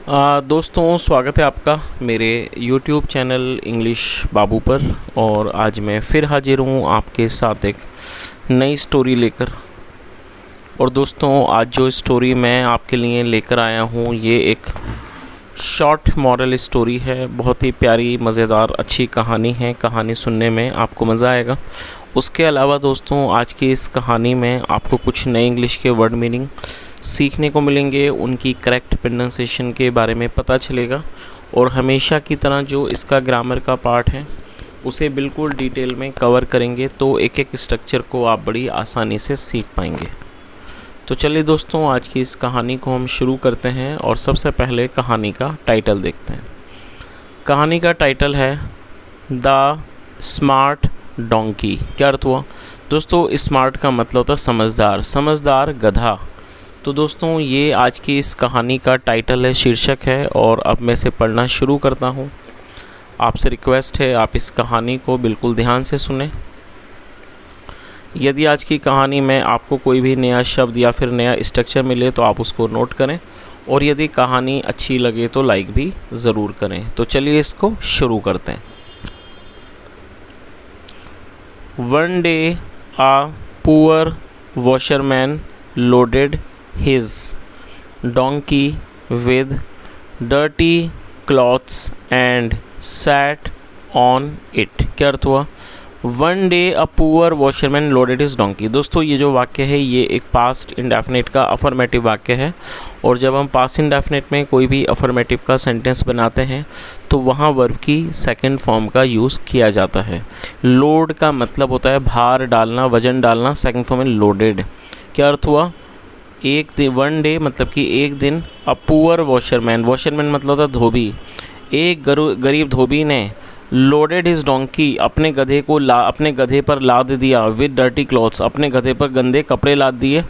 दोस्तों, स्वागत है आपका मेरे YouTube चैनल इंग्लिश बाबू पर। और आज मैं फिर हाजिर हूँ आपके साथ एक नई स्टोरी लेकर। और दोस्तों, आज जो स्टोरी मैं आपके लिए लेकर आया हूँ ये एक शॉर्ट मॉरल स्टोरी है। बहुत ही प्यारी, मज़ेदार, अच्छी कहानी है। कहानी सुनने में आपको मज़ा आएगा। उसके अलावा दोस्तों, आज की इस कहानी में आपको कुछ नए इंग्लिश के वर्ड मीनिंग सीखने को मिलेंगे, उनकी करेक्ट प्रोनाउंसिएशन के बारे में पता चलेगा। और हमेशा की तरह जो इसका ग्रामर का पार्ट है उसे बिल्कुल डिटेल में कवर करेंगे, तो एक एक स्ट्रक्चर को आप बड़ी आसानी से सीख पाएंगे। तो चलिए दोस्तों, आज की इस कहानी को हम शुरू करते हैं। और सबसे पहले कहानी का टाइटल देखते हैं। कहानी का टाइटल है द स्मार्ट डोंकी। क्या अर्थ हुआ दोस्तों? स्मार्ट का मतलब होता है समझदार, समझदार गधा। तो दोस्तों, ये आज की इस कहानी का टाइटल है, शीर्षक है। और अब मैं इसे पढ़ना शुरू करता हूँ। आपसे रिक्वेस्ट है आप इस कहानी को बिल्कुल ध्यान से सुने। यदि आज की कहानी में आपको कोई भी नया शब्द या फिर नया स्ट्रक्चर मिले तो आप उसको नोट करें। और यदि कहानी अच्छी लगे तो लाइक भी ज़रूर करें। तो चलिए इसको शुरू करते हैं। One day a poor washerman loaded his donkey with dirty clothes and sat on it। क्या अर्थ हुआ? One day a poor washerman loaded his donkey. दोस्तों, ये जो वाक्य है ये एक पास्ट इंडेफिनिट का अफर्मेटिव वाक्य है। और जब हम पास्ट इंडेफिनिट में कोई भी अफर्मेटिव का सेंटेंस बनाते हैं तो वहाँ वर्ब की सेकंड फॉर्म का यूज़ किया जाता है। लोड का मतलब होता है भार डालना, वजन डालना। सेकंड फॉर्म में लोडेड। क्या अर्थ हुआ? एक दिन, वन डे मतलब कि एक दिन, अ पुअर वॉशरमैन, वॉशरमैन मतलब होता है धोबी। एक गरीब धोबी ने लोडेड हिज डोंकी, अपने गधे पर लाद दिया, विद डर्टी क्लॉथ्स, अपने गधे पर गंदे कपड़े लाद दिए।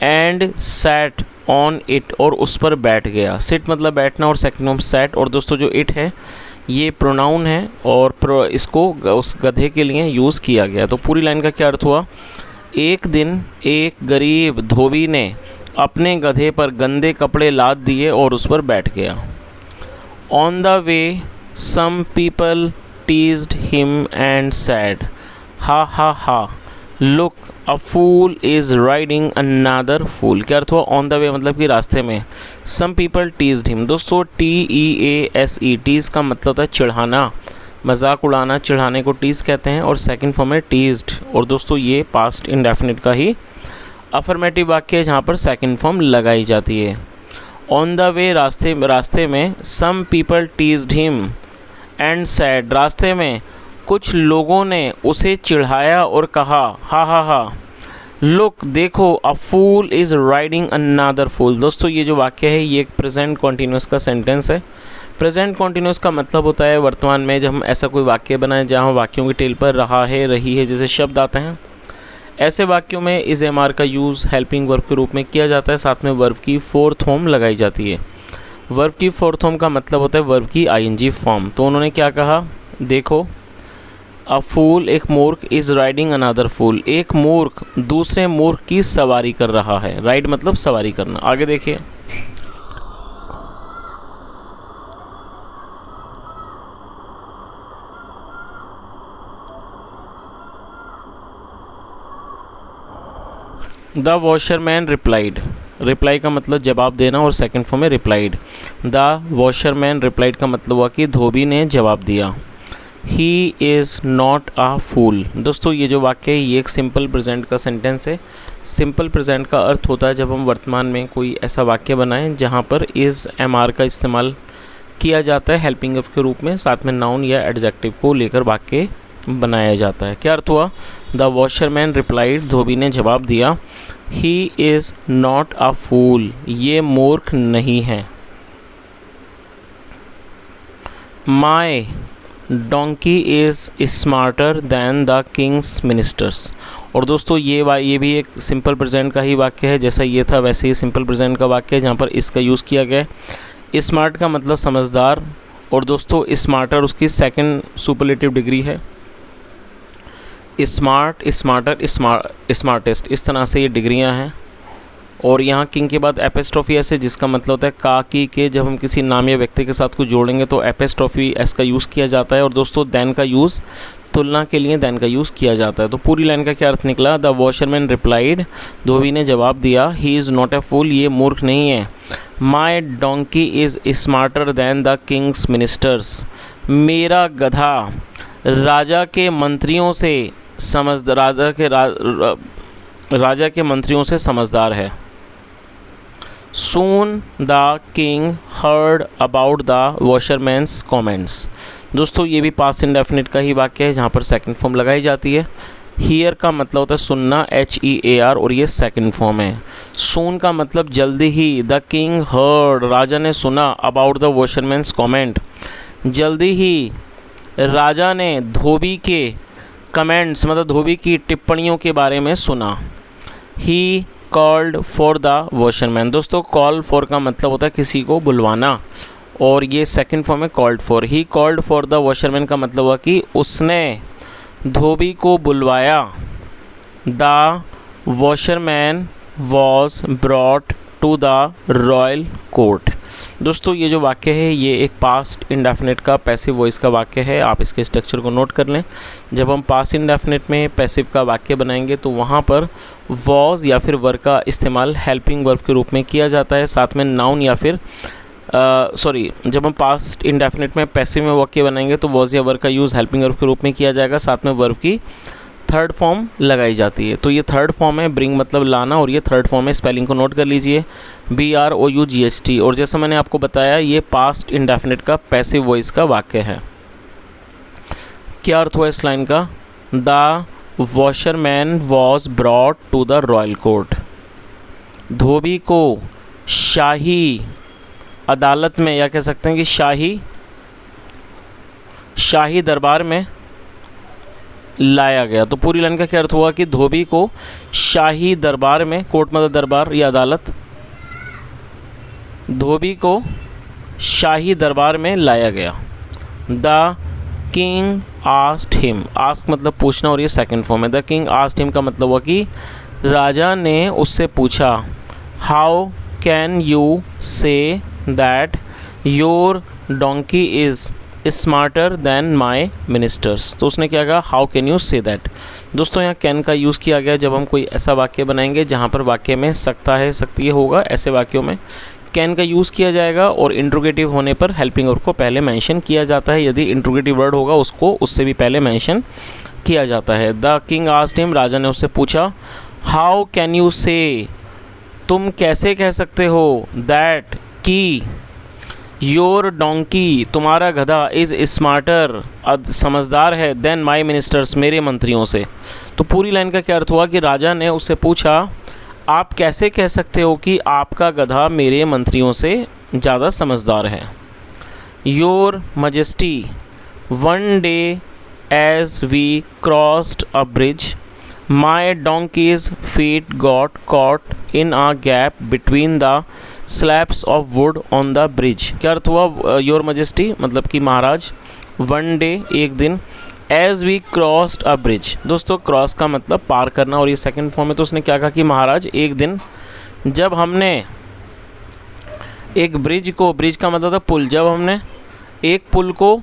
एंड सैट ऑन इट, और उस पर बैठ गया। सिट मतलब बैठना और सेकंड फॉर्म सैट। और दोस्तों, जो इट है ये प्रोनाउन है और इसको उस गधे के लिए यूज़ किया गया। तो पूरी लाइन का क्या अर्थ हुआ? एक दिन एक गरीब धोबी ने अपने गधे पर गंदे कपड़े लाद दिए और उस पर बैठ गया। On the way some people teased him and said, ha ha ha, look, a fool is riding another fool। क्या अर्थ हुआ? ऑन द वे मतलब कि रास्ते में। some people teased him, दोस्तों TEASE, टीज का मतलब होता है चिढ़ाना, मजाक उड़ाना। चिढ़ाने को टीज कहते हैं। और सेकंड फॉर्म है टीज्ड। और दोस्तों, ये पास्ट इंडेफिनिट का ही अफर्मेटिव वाक्य है जहाँ पर सेकंड फॉर्म लगाई जाती है। ऑन द वे रास्ते में, some people teased him and said, रास्ते में कुछ लोगों ने उसे चिढ़ाया और कहा, हा हा हा, लुक, देखो, अ फूल इज़ राइडिंग अनदर फूल। दोस्तों, ये जो वाक्य है ये एक प्रेजेंट कॉन्टिन्यूस का सेंटेंस है। प्रेजेंट कॉन्टिन्यूस का मतलब होता है वर्तमान में जब हम ऐसा कोई वाक्य बनाएं जहाँ वाक्यों की टेल पर रहा है, रही है जैसे शब्द आते हैं, ऐसे वाक्यों में इज एम आर का यूज़ हेल्पिंग वर्ब के रूप में किया जाता है। साथ में वर्ब की फोर्थ फॉर्म लगाई जाती है। वर्ब की फोर्थ फॉर्म का मतलब होता है वर्ब की आईएनजी फॉर्म। तो उन्होंने क्या कहा? देखो, अ फूल, एक मूर्ख, इज़ राइडिंग अनदर फूल, एक मूर्ख दूसरे मूर्ख की सवारी कर रहा है। राइड मतलब सवारी करना। आगे देखिए। द वॉशरमैन रिप्लाइड, रिप्लाई का मतलब जवाब देना और सेकंड फॉर्म में रिप्लाइड। द वॉशरमैन रिप्लाइड का मतलब हुआ कि धोबी ने जवाब दिया। ही इज़ नॉट अ फूल। दोस्तों, ये जो वाक्य है ये एक सिंपल प्रेजेंट का सेंटेंस है। सिंपल प्रेजेंट का अर्थ होता है जब हम वर्तमान में कोई ऐसा वाक्य बनाएं जहाँ पर इज़ एम आर का इस्तेमाल किया जाता है हेल्पिंग वर्ब के रूप में, साथ में नाउन या एडजेक्टिव को लेकर वाक्य बनाया जाता है। क्या अर्थ हुआ? द वॉशरमैन रिप्लाइड, धोबी ने जवाब दिया। ही इज़ नॉट अ फूल, ये मूर्ख नहीं है। My donkey is smarter than the king's ministers. और दोस्तों, ये भी एक सिंपल प्रेजेंट का ही वाक्य है। जैसा ये था वैसे ही सिंपल प्रेजेंट का वाक्य है जहाँ पर इसका यूज़ किया गया है। स्मार्ट का मतलब समझदार। और दोस्तों, स्मार्टर उसकी सेकंड सुपरलेटिव डिग्री है। स्मार्ट, स्मार्टर, स्मार्टेस्ट, इस तरह से ये डिग्रियां हैं। और यहाँ किंग के बाद एपिस्ट्रोफी एस है, जिसका मतलब होता है का की के। जब हम किसी नाम या व्यक्ति के साथ कुछ जोड़ेंगे तो एपिस्ट्रोफी एस का यूज़ किया जाता है। और दोस्तों देन का यूज़ तुलना के लिए देन का यूज़ किया जाता है। तो पूरी लाइन का क्या अर्थ निकला? द वॉशरमैन रिप्लाइड, धोबी ने जवाब दिया, ही इज़ नॉट ए फूल, ये मूर्ख नहीं है। My donkey is smarter than the king's ministers, मेरा गधा राजा के मंत्रियों से राजा के मंत्रियों से समझदार है। Soon the king heard about the washerman's comments। दोस्तों ये भी पास्ट इंडेफिनिट का ही वाक्य है जहाँ पर सेकंड फॉर्म लगाई जाती है। हियर का मतलब होता है सुनना, HEAR, और ये सेकंड फॉर्म है। सून का मतलब जल्दी ही। द किंग हर्ड, राजा ने सुना। अबाउट द वॉशरमैन्स कमेंट, जल्दी ही राजा ने धोबी के कमेंट्स मतलब धोबी की टिप्पणियों के बारे में सुना। He called for the washerman. दोस्तों कॉल फॉर का मतलब होता है किसी को बुलवाना, और ये सेकंड फॉर्म है called for. He called for the washerman का मतलब हुआ कि उसने धोबी को बुलवाया। The washerman was brought to the royal court. दोस्तों ये जो वाक्य है ये एक पास्ट इंडेफिनिट का पैसिव वॉइस का वाक्य है। आप इसके स्ट्रक्चर को नोट कर लें। जब हम पास्ट इंडेफिनिट में पैसिव का वाक्य बनाएंगे तो वहाँ पर वॉज या फिर वर का इस्तेमाल हेल्पिंग वर्ब के रूप में किया जाता है। साथ में नाउन या फिर जब हम पास्ट इंडेफिनिट में पैसिव में वाक्य बनाएंगे तो वॉज या वर का यूज़ हेल्पिंग वर्ब के रूप में किया जाएगा। साथ में वर्ब की थर्ड फॉर्म लगाई जाती है। तो ये थर्ड फॉर्म है ब्रिंग मतलब लाना, और ये थर्ड फॉर्म है, स्पेलिंग को नोट कर लीजिए, BROUGHT। और जैसा मैंने आपको बताया ये पास्ट इंडेफिनिट का पैसिव वॉइस का वाक्य है। क्या अर्थ हुआ इस लाइन का? The washerman was brought to the royal court, धोबी को शाही अदालत में, या कह सकते हैं कि शाही दरबार में लाया गया। तो पूरी लाइन का क्या अर्थ हुआ कि धोबी को शाही दरबार में, कोर्ट मतलब दरबार या अदालत, धोबी को शाही दरबार में लाया गया। The king asked him, ask मतलब पूछना, और ये सेकंड फॉर्म है। द किंग आस्क्ड हिम का मतलब हुआ कि राजा ने उससे पूछा। How can you say that your donkey is smarter than my ministers. तो उसने क्या कहा? How can you say that. दोस्तों यहाँ कैन का यूज़ किया गया जब हम कोई ऐसा वाक्य बनाएंगे जहाँ पर वाक्य में सकता है, सकती है होगा, ऐसे वाक्यों में कैन का यूज़ किया जाएगा। और इंट्रोगेटिव होने पर हेल्पिंग वर्ब को पहले मेंशन किया जाता है। यदि इंट्रोगेटिव वर्ड होगा उसको उससे भी पहले मेंशन किया जाता है। द किंग आस्क्ड हिम, राजा ने उससे पूछा। हाउ कैन यू से, तुम कैसे कह सकते हो, दैट की योर डोंकी, तुम्हारा गधा, इज़ स्मार्टर, समझदार है, देन माई मिनिस्टर्स, मेरे मंत्रियों से। तो पूरी लाइन का क्या अर्थ हुआ कि राजा ने उससे पूछा आप कैसे कह सकते हो कि आपका गधा मेरे मंत्रियों से ज़्यादा समझदार है। Your majesty, one day as we crossed a bridge my donkey's feet got caught in a gap between the slabs of wood on the bridge. क्या अर्थ हुआ योर मजेस्टी मतलब कि महाराज, वन डे एक दिन, as we crossed a bridge. दोस्तों cross का मतलब पार करना, और ये सेकंड फॉर्म है। तो उसने क्या कहा कि महाराज एक दिन जब हमने एक ब्रिज को, ब्रिज का मतलब था पुल, जब हमने एक पुल को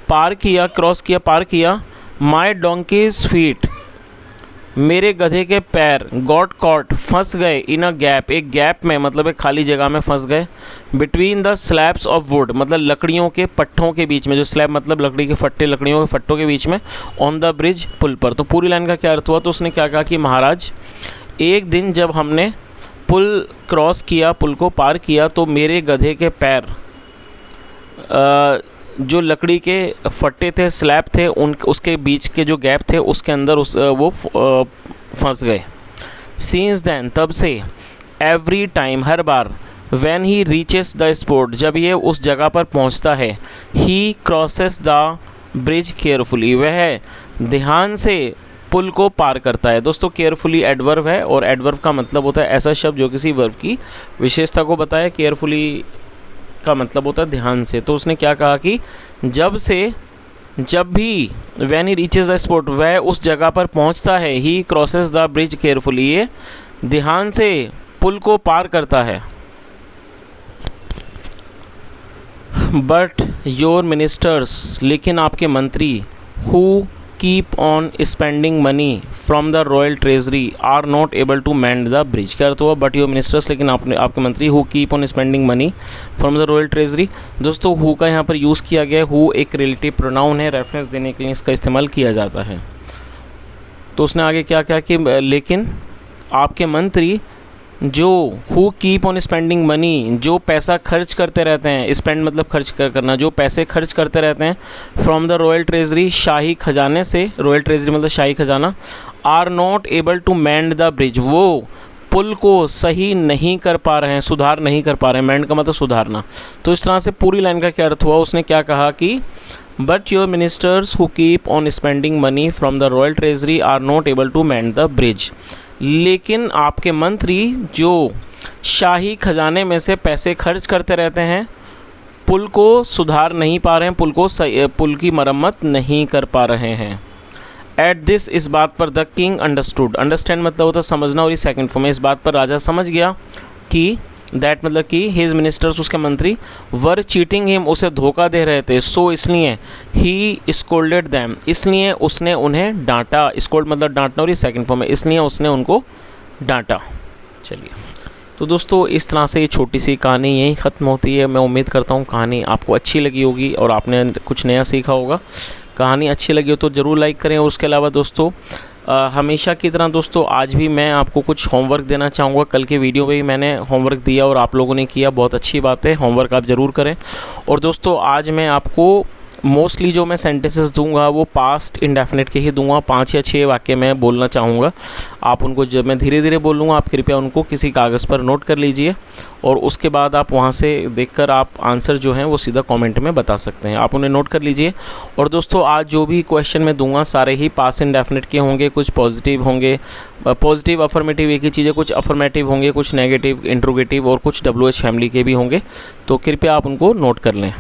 पार किया, क्रॉस किया, पार किया, माई डोंकीज फीट, मेरे गधे के पैर, गॉट कॉट फंस गए, इन अ गैप, एक गैप में मतलब एक खाली जगह में फंस गए, between the slabs of would मतलब लकड़ियों के पट्टों के बीच में, जो स्लैब मतलब लकड़ी के फट्टे, लकड़ियों के फट्टों के बीच में, ऑन द ब्रिज पुल पर। तो पूरी लाइन का क्या अर्थ हुआ? तो उसने क्या कहा कि महाराज एक दिन जब हमने पुल क्रॉस किया, पुल को पार किया, तो मेरे गधे के पैर जो लकड़ी के फट्टे थे, स्लैब थे, उसके बीच के जो गैप थे उसके अंदर वो फंस गए। सिंस देन, तब से, every time, her bar, when he reaches the spot, जब ये उस जगह पर पहुंचता है, ही क्रॉसेस द ब्रिज केयरफुली, वह ध्यान से पुल को पार करता है। दोस्तों केयरफुली एडवर्ब है, और एडवर्ब का मतलब होता है ऐसा शब्द जो किसी वर्ब की विशेषता को बताए। केयरफुली का मतलब होता है ध्यान से। तो उसने क्या कहा कि जब भी when he reaches the spot, वह उस जगह पर पहुंचता है, ही क्रॉसेस द ब्रिज केयरफुली, ये ध्यान से पुल को पार करता है। बट योर मिनिस्टर्स, लेकिन आपके मंत्री, who keep on spending money from the royal treasury are not able to mend the bridge. क्या अर्थ हुआ? बट योर मिनिस्टर्स, लेकिन आपके मंत्री, who keep on spending money from the royal treasury. दोस्तों हु का यहाँ पर यूज़ किया गया है। हु एक रिलेटिव प्रोनाउन है, रेफरेंस देने के लिए इसका इस्तेमाल किया जाता है। तो उसने आगे क्या कहा कि लेकिन आपके मंत्री जो who keep on spending money, जो पैसा खर्च करते रहते हैं, स्पेंड मतलब खर्च करना, जो पैसे खर्च करते रहते हैं फ्रॉम द रॉयल ट्रेजरी, शाही खजाने से, रॉयल ट्रेजरी मतलब शाही खजाना, are not able to mend the bridge, वो पुल को सही नहीं कर पा रहे हैं, सुधार नहीं कर पा रहे हैं। मैंड का मतलब सुधारना। तो इस तरह से पूरी लाइन का क्या अर्थ हुआ? उसने क्या कहा कि but your ministers who keep on spending money from the royal treasury are not able to mend the bridge, लेकिन आपके मंत्री जो शाही खजाने में से पैसे खर्च करते रहते हैं, पुल को सुधार नहीं पा रहे हैं, पुल की मरम्मत नहीं कर पा रहे हैं। एट दिस, इस बात पर द किंग अंडरस्टूड, अंडरस्टैंड मतलब होता है समझना, और ये सेकंड फॉर्म है। इस बात पर राजा समझ गया कि दैट मतलब कि हिज मिनिस्टर्स, उसके मंत्री, वर चीटिंग हिम, उसे धोखा दे रहे थे। सो इसलिए ही स्कोल्डेड दैम, इसलिए उसने उन्हें डांटा। स्कोल्ड मतलब डांटना, और ये सेकंड फॉर्म है, इसलिए उसने उनको डांटा। चलिए, तो दोस्तों इस तरह से ये छोटी सी कहानी यहीं ख़त्म होती है। मैं उम्मीद करता हूँ कहानी आपको अच्छी लगी होगी और आपने कुछ नया सीखा होगा। कहानी अच्छी लगी हो तो ज़रूर लाइक करें। और उसके अलावा दोस्तों हमेशा की तरह दोस्तों आज भी मैं आपको कुछ होमवर्क देना चाहूँगा। कल के वीडियो में भी मैंने होमवर्क दिया और आप लोगों ने किया, बहुत अच्छी बात है। होमवर्क आप ज़रूर करें। और दोस्तों आज मैं आपको मोस्टली जो मैं सेंटेंसेस दूंगा वो पास्ट इंडेफिनिट के ही दूंगा। 5 या 6 वाक्य मैं बोलना चाहूँगा। आप उनको जब मैं धीरे धीरे बोलूँगा, आप कृपया उनको किसी कागज़ पर नोट कर लीजिए और उसके बाद आप वहाँ से देखकर आप आंसर जो हैं वो सीधा कमेंट में बता सकते हैं। आप उन्हें नोट कर लीजिए। और दोस्तों आज जो भी क्वेश्चन मैं दूंगा सारे ही पास्ट इंडेफिनिट के होंगे, कुछ पॉजिटिव होंगे, पॉजिटिव अफर्मेटिव एक ही चीज़ है, कुछ अफर्मेटिव होंगे, कुछ नेगेटिव, इंट्रोगेटिव और कुछ WH फैमिली के भी होंगे। तो कृपया आप उनको नोट कर लें।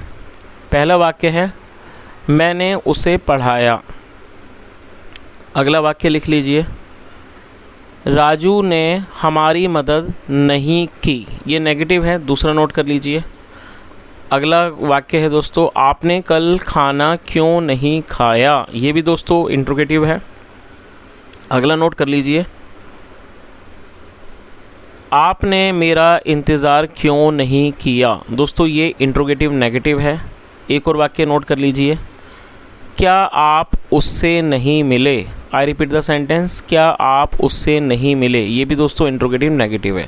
पहला वाक्य है मैंने उसे पढ़ाया। अगला वाक्य लिख लीजिए, राजू ने हमारी मदद नहीं की। ये नेगेटिव है, दूसरा नोट कर लीजिए। अगला वाक्य है दोस्तों, आपने कल खाना क्यों नहीं खाया। ये भी दोस्तों इंट्रोगेटिव है। अगला नोट कर लीजिए, आपने मेरा इंतज़ार क्यों नहीं किया। दोस्तों ये इंट्रोगेटिव नेगेटिव है। एक और वाक्य नोट कर लीजिए, क्या आप उससे नहीं मिले। आई रिपीट द सेंटेंस, क्या आप उससे नहीं मिले। ये भी दोस्तों इंट्रोगेटिव नेगेटिव है।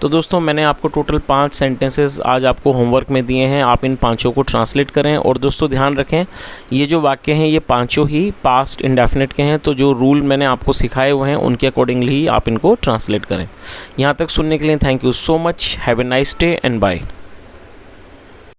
तो दोस्तों मैंने आपको टोटल 5 सेंटेंसेस आज आपको होमवर्क में दिए हैं। आप इन 5 को ट्रांसलेट करें। और दोस्तों ध्यान रखें, ये जो वाक्य हैं ये 5 ही पास्ट इंडेफिनिट के हैं। तो जो रूल मैंने आपको सिखाए हुए हैं उनके अकॉर्डिंगली ही आप इनको ट्रांसलेट करें। यहाँ तक सुनने के लिए thank you so much. Have a nice day and bye.